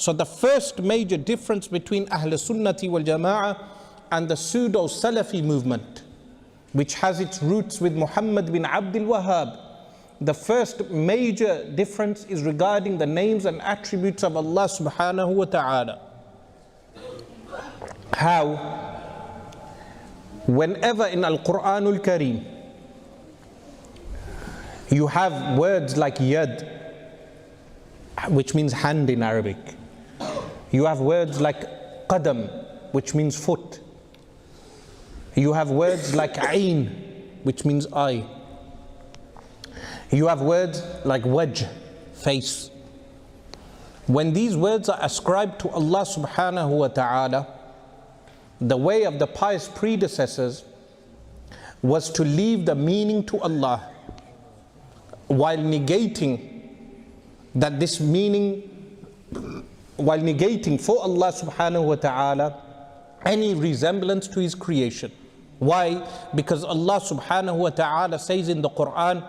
So the first major difference between Ahl Sunnati wal Jama'ah and the pseudo-Salafi movement, which has its roots with Muhammad bin Abdul Wahhab, the first major difference is regarding the names and attributes of Allah subhanahu wa ta'ala. How? Whenever in Al-Quranul Kareem you have words like yad, which means hand in Arabic. You have words like qadam, which means foot. You have words like ayn, which means eye. You have words like wajh, face. When these words are ascribed to Allah subhanahu wa ta'ala, the way of the pious predecessors was to leave the meaning to Allah, while negating that this meaning, while negating for Allah subhanahu wa ta'ala any resemblance to His creation. Why? Because Allah subhanahu wa ta'ala says in the Quran,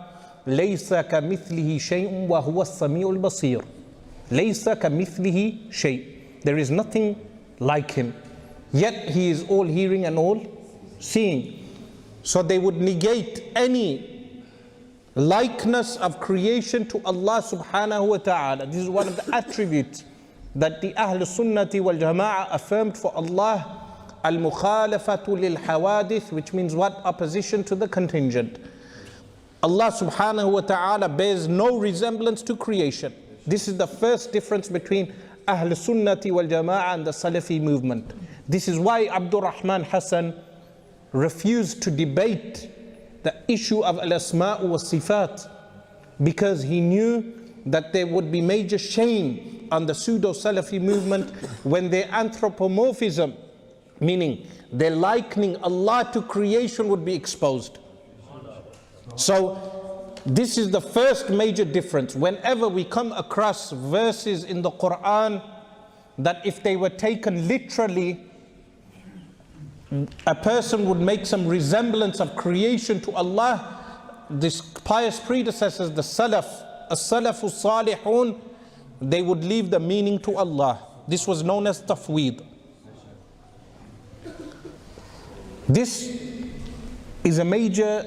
لَيْسَ كَمِثْلِهِ شَيْءٌ وَهُوَ السَّمِيعُ الْبَصِيرُ. لَيْسَ كَمِثْلِهِ شَيْءٌ. There is nothing like Him, yet He is all hearing and all seeing. So they would negate any likeness of creation to Allah subhanahu wa ta'ala. This is one of the attributes that the Ahl Sunnati wal Jama'ah affirmed for Allah. Al-mukhalafatu lil-hawadith, which means what? Opposition to the contingent. Allah subhanahu wa ta'ala bears no resemblance to creation. This is the first difference between Ahl Sunnati wal Jama'ah and the Salafi movement. This is why Abdul Rahman Hassan refused to debate the issue of al-asma' wa sifat, because he knew that there would be major shame on the pseudo-Salafi movement when their anthropomorphism, meaning their likening Allah to creation, would be exposed. So this is the first major difference. Whenever we come across verses in the Quran that if they were taken literally, a person would make some resemblance of creation to Allah, this pious predecessors, the Salaf, as-Salafu Salihun, they would leave the meaning to Allah. This was known as tafweed. This is a major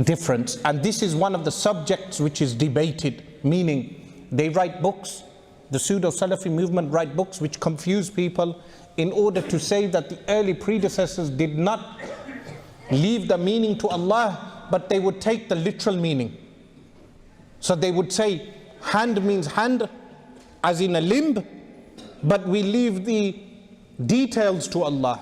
difference, and this is one of the subjects which is debated, meaning they write books, the pseudo-Salafi movement write books which confuse people in order to say that the early predecessors did not leave the meaning to Allah, but they would take the literal meaning. So they would say hand means hand, as in a limb, but we leave the details to Allah.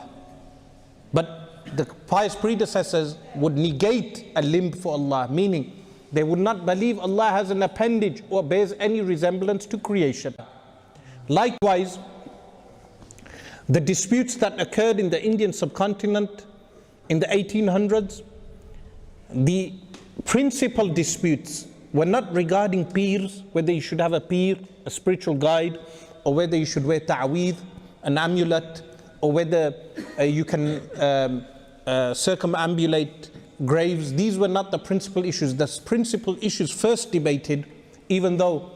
But the pious predecessors would negate a limb for Allah, meaning they would not believe Allah has an appendage or bears any resemblance to creation. Likewise, the disputes that occurred in the Indian subcontinent in the 1800s, the principal disputes were not regarding peers, whether you should have a peer, a spiritual guide, or whether you should wear ta'weed, an amulet, or whether you can circumambulate graves. These were not the principal issues. The principal issues first debated, even though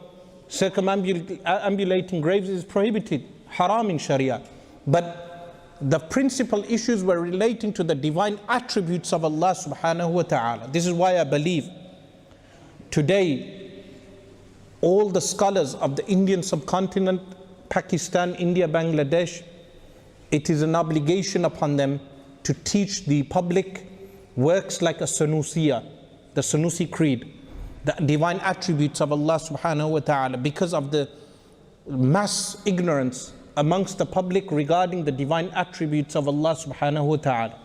circumambulating graves is prohibited, haram in Sharia. But the principal issues were relating to the divine attributes of Allah subhanahu wa ta'ala. This is why I believe today all the scholars of the Indian subcontinent, Pakistan, India, Bangladesh, it is an obligation upon them to teach the public works like a Sanusiya, the Sanusi Creed, the divine attributes of Allah subhanahu wa ta'ala, because of the mass ignorance amongst the public regarding the divine attributes of Allah subhanahu wa ta'ala.